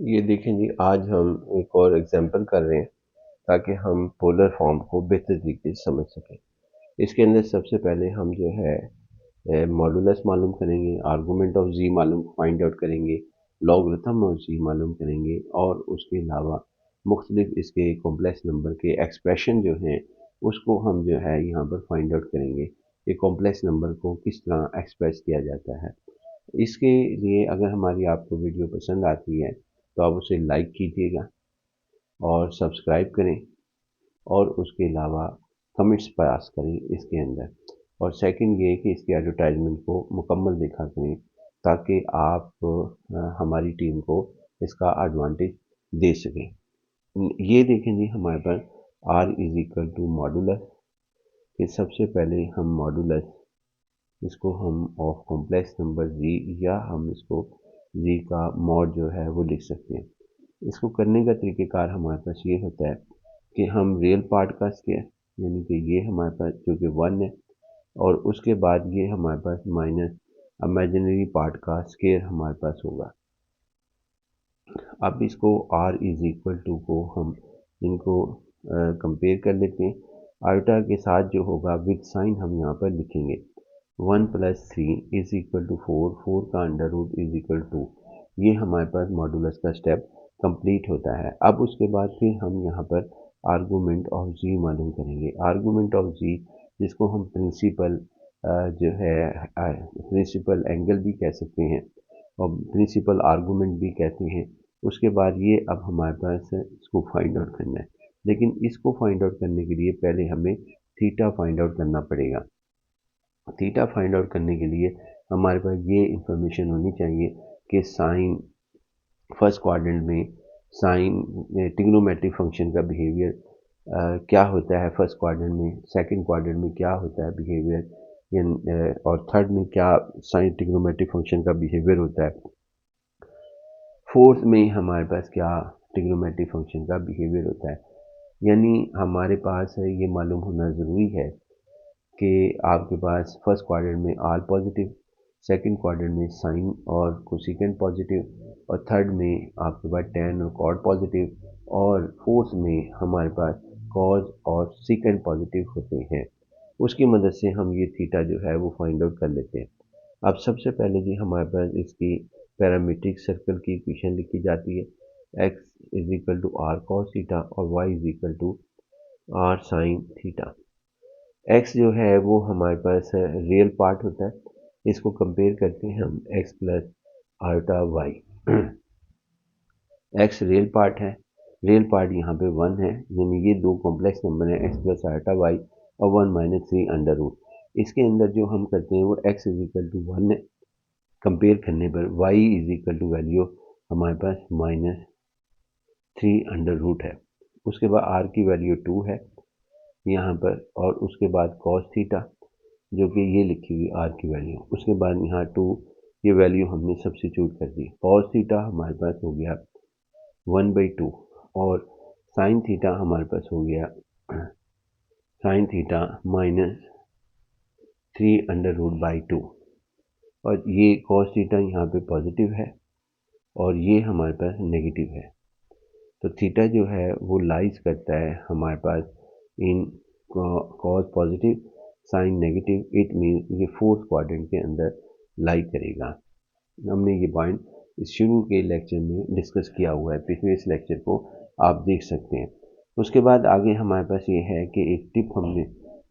ये देखें जी, आज हम एक और एग्जांपल कर रहे हैं ताकि हम पोलर फॉर्म को बेहतर तरीके से समझ सकें। इसके अंदर सबसे पहले हम जो है मॉडुलस मालूम करेंगे, आर्गूमेंट ऑफ जी मालूम फाइंड आउट करेंगे, लॉगरिथम ऑफ जी मालूम करेंगे और उसके अलावा मुख्तलिफ इसके कॉम्प्लेक्स नंबर के एक्सप्रेशन जो हैं उसको हम जो है यहाँ पर फाइंड आउट करेंगे कि कॉम्प्लेक्स नंबर को किस तरह एक्सप्रेस किया जाता है। इसके लिए अगर हमारी आपको वीडियो पसंद आती है तो आप उसे लाइक कीजिएगा और सब्सक्राइब करें और उसके अलावा कमेंट्स पास करें इसके अंदर। और सेकंड ये कि इसकी एडवर्टाइजमेंट को मुकम्मल देखा करें ताकि आप हमारी टीम को इसका एडवांटेज दे सकें। ये देखें जी, हमारे पास r is equal to modulus कि सबसे पहले हम मॉडुलस इसको हम ऑफ कॉम्प्लेक्स नंबर जी या हम इसको जी का मॉड जो है वो लिख सकते हैं। इसको करने का तरीक़ेकार हमारे पास ये होता है कि हम रियल पार्ट का स्क्वायर यानी कि ये हमारे पास जो कि 1 है और उसके बाद ये हमारे पास माइनस इमेजिनरी पार्ट का स्क्वायर हमारे पास होगा। अब इसको r इज इक्वल टू को हम इनको कंपेयर कर लेते हैं। आयोटा के साथ जो होगा विद साइन हम यहाँ पर लिखेंगे 1 प्लस 3 इज इक्वल टू 4, 4 का under root is equal to, ये हमारे पास मॉडुलस का स्टेप कंप्लीट होता है। अब उसके बाद फिर हम यहाँ पर आर्गूमेंट ऑफ जी मालूम करेंगे। आर्गूमेंट ऑफ जी जिसको हम प्रिंसिपल जो है प्रिंसिपल एंगल भी कह सकते हैं और प्रिंसिपल आर्गूमेंट भी कहते हैं। उसके बाद ये अब हमारे पास इसको फाइंड आउट करना है, लेकिन इसको फाइंड आउट करने के लिए पहले हमें थीटा फाइंड आउट करना पड़ेगा। थीटा फाइंड आउट करने के लिए हमारे पास ये इंफॉर्मेशन होनी चाहिए कि साइन फर्स्ट क्वाड्रेंट में साइन ट्रिग्नोमेट्रिक फंक्शन का बिहेवियर क्या होता है फर्स्ट क्वाड्रेंट में, सेकंड क्वाड्रेंट में क्या होता है बिहेवियर और थर्ड में क्या साइन ट्रिग्नोमेट्रिक फंक्शन का बिहेवियर होता है, फोर्थ में हमारे पास क्या ट्रिग्नोमेट्रिक फंक्शन का बिहेवियर होता है। यानी हमारे पास ये मालूम होना ज़रूरी है कि आपके पास फर्स्ट क्वाड्रेंट में आर पॉजिटिव, सेकंड क्वाड्रेंट में साइन और कोसेकेंट पॉजिटिव और थर्ड में आपके पास टेन और कॉट पॉजिटिव और फोर्थ में हमारे पास कॉज और सीकेंट पॉजिटिव होते हैं। उसकी मदद से हम ये थीटा जो है वो फाइंड आउट कर लेते हैं। अब सबसे पहले जी हमारे पास इसकी पैरामीट्रिक सर्कल की इक्वेशन लिखी जाती है, x is equal to r cos theta और y is equal to r sine theta. x जो है वो हमारे पास रियल पार्ट होता है, इसको कंपेयर करते हैं हम x plus ultra y। x real part है, रियल पार्ट यहाँ पे 1 है, यानी ये दो कॉम्प्लेक्स नंबर है x प्लस आल्टा y और 1 माइनस 3 अंडर रूट। इसके अंदर जो हम करते हैं वो x इज इक्वल टू 1 है, कंपेयर करने पर y is equal to value हमारे पास माइनस 3 अंडर रूट है। उसके बाद r की वैल्यू 2 है यहाँ पर और उसके बाद cos थीटा जो कि ये लिखी हुई r की वैल्यू, उसके बाद यहाँ 2 ये वैल्यू हमने सब्सिट्यूट कर दी। cos थीटा हमारे पास हो गया 1/2 और साइन थीटा हमारे पास हो गया sine theta minus 3 under root by 2 और ये cos थीटा यहाँ पे पॉजिटिव है और ये हमारे पास नेगेटिव है। तो थीटा जो है वो लाइज करता है हमारे पास in cos positive sine negative, it mean ये फोर्थ क्वाड्रेंट के अंदर लाई करेगा। हमने ये पॉइंट इस शुरू के लेक्चर में डिस्कस किया हुआ है, प्रीवियस लेक्चर को आप देख सकते हैं। उसके बाद आगे हमारे पास ये है कि एक टिप हमने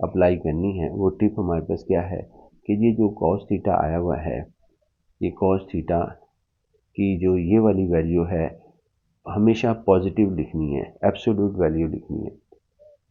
अप्लाई करनी है। वो टिप हमारे पास क्या है कि ये जो कॉस थीटा आया हुआ है, ये कॉस थीटा की जो ये वाली वैल्यू है हमेशा पॉजिटिव लिखनी है, एब्सोल्यूट वैल्यू लिखनी है,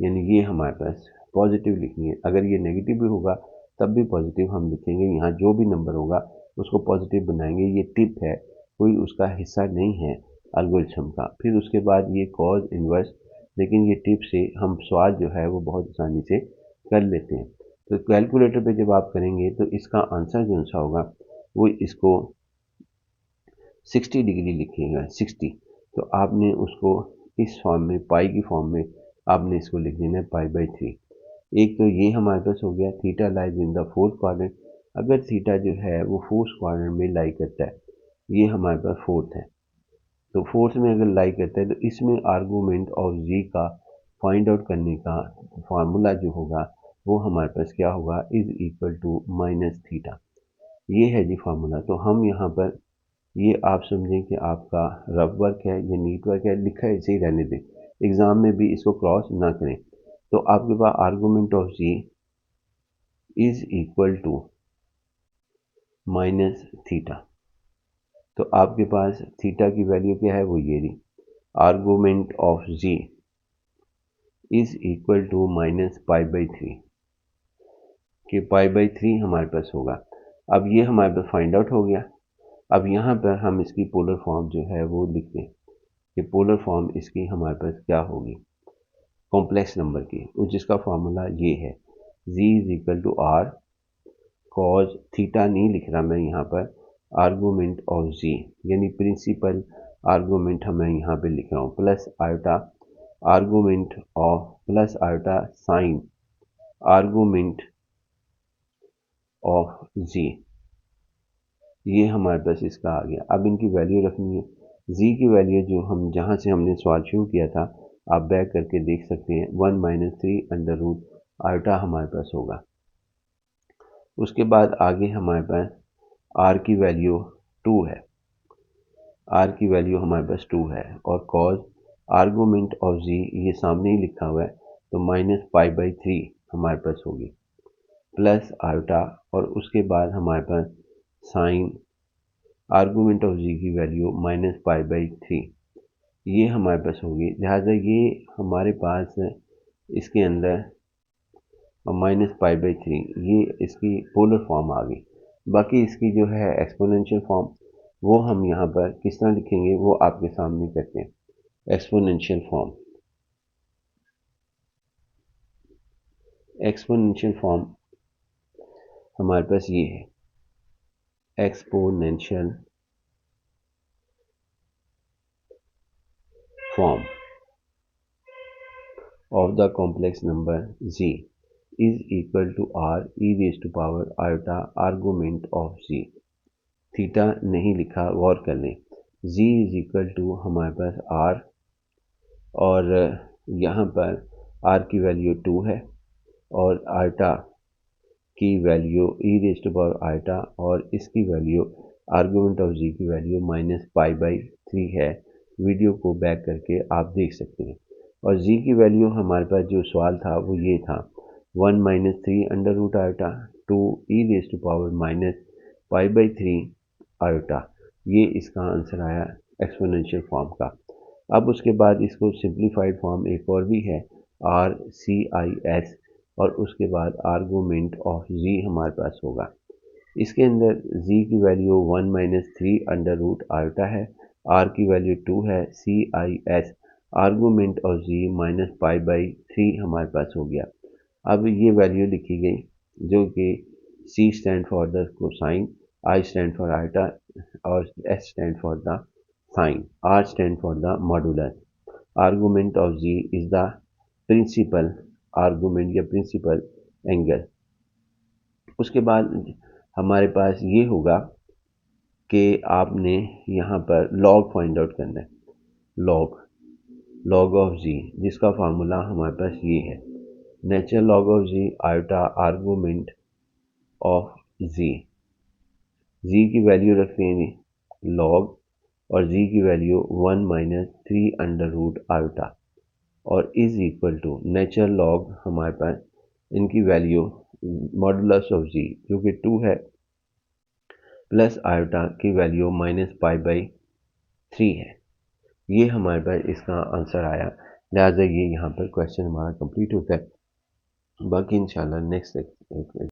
यानी ये हमारे पास पॉजिटिव लिखनी है। अगर ये नेगेटिव भी होगा तब भी पॉजिटिव हम लिखेंगे, यहाँ जो भी नंबर होगा उसको पॉजिटिव बनाएंगे। ये टिप है, कोई उसका हिस्सा नहीं है एल्गोरिथम का। फिर उसके बाद ये कॉज इन्वर्स, लेकिन ये टिप से हम सवाल जो है वो बहुत आसानी से कर लेते हैं। तो कैलकुलेटर पे जब आप करेंगे तो इसका आंसर जो सा होगा वो इसको 60 डिग्री लिखिएगा, 60। तो आपने उसको इस फॉर्म में पाई की फॉर्म में आपने इसको लिख देना है पाई/3। एक तो ये हमारे पास हो गया theta lies in the fourth quadrant. अगर थीटा जो है वो फोर्थ क्वाड्रेंट में लाई करता है, ये हमारे पास फोर्थ है, तो फोर्थ में अगर लाई करते हैं तो इसमें आर्गूमेंट ऑफ जी का फाइंड आउट करने का फार्मूला जो होगा वो हमारे पास क्या होगा, is equal to minus theta. ये है जी फार्मूला। तो हम यहाँ पर ये आप समझें कि आपका रफ वर्क है, ये नीट वर्क है, लिखा ऐसे ही रहने दें, एग्ज़ाम में भी इसको क्रॉस ना करें। तो आपके पास argument of z is equal to minus theta. तो आपके पास थीटा की वैल्यू क्या है, वो ये रही, argument of z is equal to minus pi कि पाई/3 हमारे पास होगा। अब ये हमारे पास फाइंड आउट हो गया। अब यहाँ पर हम इसकी पोलर फॉर्म जो है वो लिख दें कि पोलर फॉर्म इसकी हमारे पास क्या होगी, कॉम्प्लेक्स नंबर की, जिसका फार्मूला ये है, z is equal to r cos theta नहीं लिख रहा मैं यहाँ पर, आर्गूमेंट ऑफ z यानी प्रिंसिपल आर्गूमेंट हमें यहाँ पे लिख रहा हूँ, plus iota argument of, plus iota sine argument of z। ये हमारे पास इसका आ गया। अब इनकी वैल्यू रखनी है, z की वैल्यू जो हम जहाँ से हमने सवाल शुरू किया था आप बैक करके देख सकते हैं, 1 माइनस 3 अंडर रूट आयोटा हमारे पास होगा। उसके बाद आगे हमारे पास r की वैल्यू 2 है, r की वैल्यू हमारे पास 2 है, और कॉज आर्गूमेंट ऑफ z ये सामने ही लिखा हुआ है, तो माइनस पाई/3 हमारे पास होगी, प्लस आयोटा, और उसके बाद हमारे पास साइन आर्गूमेंट ऑफ जी की वैल्यू माइनस पाई/3 ये हमारे पास होगी। लिहाजा ये हमारे पास इसके अंदर माइनस पाई/3 ये इसकी पोलर फॉर्म आ गई। बाकी इसकी जो है एक्सपोनेंशियल फॉर्म वो हम यहाँ पर किस तरह लिखेंगे वो आपके सामने करते हैं। एक्सपोनेंशियल फॉर्म, एक्सपोनेंशियल फॉर्म हमारे पास ये है, exponential form of the complex number z is equal to r e raised to power iota argument of z। Theta नहीं लिखा, गौर कर लें, z इज इक्वल टू हमारे पास r, और यहाँ पर r की वैल्यू 2 है, और आयोटा की value e raise to power iota, और इसकी वैल्यू आर्गूमेंट ऑफ z की वैल्यू माइनस पाई/3 है। वीडियो को बैक करके आप देख सकते हैं। और z की वैल्यू हमारे पास जो सवाल था वो ये था, 1 minus 3 under root iota 2 e raise to power minus pi iota, ये इसका आंसर आया एक्सपोनेंशियल फॉर्म का। अब उसके बाद इसको सिंप्लीफाइड फॉर्म एक और भी है, RCIS, और उसके बाद आर्गूमेंट ऑफ z हमारे पास होगा। इसके अंदर z की value 1 minus 3 under root iota है, r की वैल्यू 2 है, CIS argument of z minus pi हमारे पास हो गया। अब ये वैल्यू लिखी गई जो कि C stand for the cosine, I stand for iota, और S stand for the sine, R stand for the modulus. Argument of z is the principal argument या प्रिंसिपल एंगल। उसके बाद हमारे पास ये होगा कि आपने यहाँ पर लॉग फाइंड आउट करना है, लॉग ऑफ जी, जिसका फार्मूला हमारे पास ये है, natural log of z iota argument of z की वैल्यू रखते हैं लॉग, और जी की value 1 minus 3 under root iota, और is equal to natural log हमारे पास इनकी वैल्यू मॉडुलस ऑफ जी जो कि 2 है, प्लस आयोटा की वैल्यू माइनस पाई/3 है। ये हमारे पास इसका आंसर आया। लिहाजा ये यहाँ पर क्वेश्चन हमारा कंप्लीट होता है। बाकी इंशाल्लाह नेक्स्ट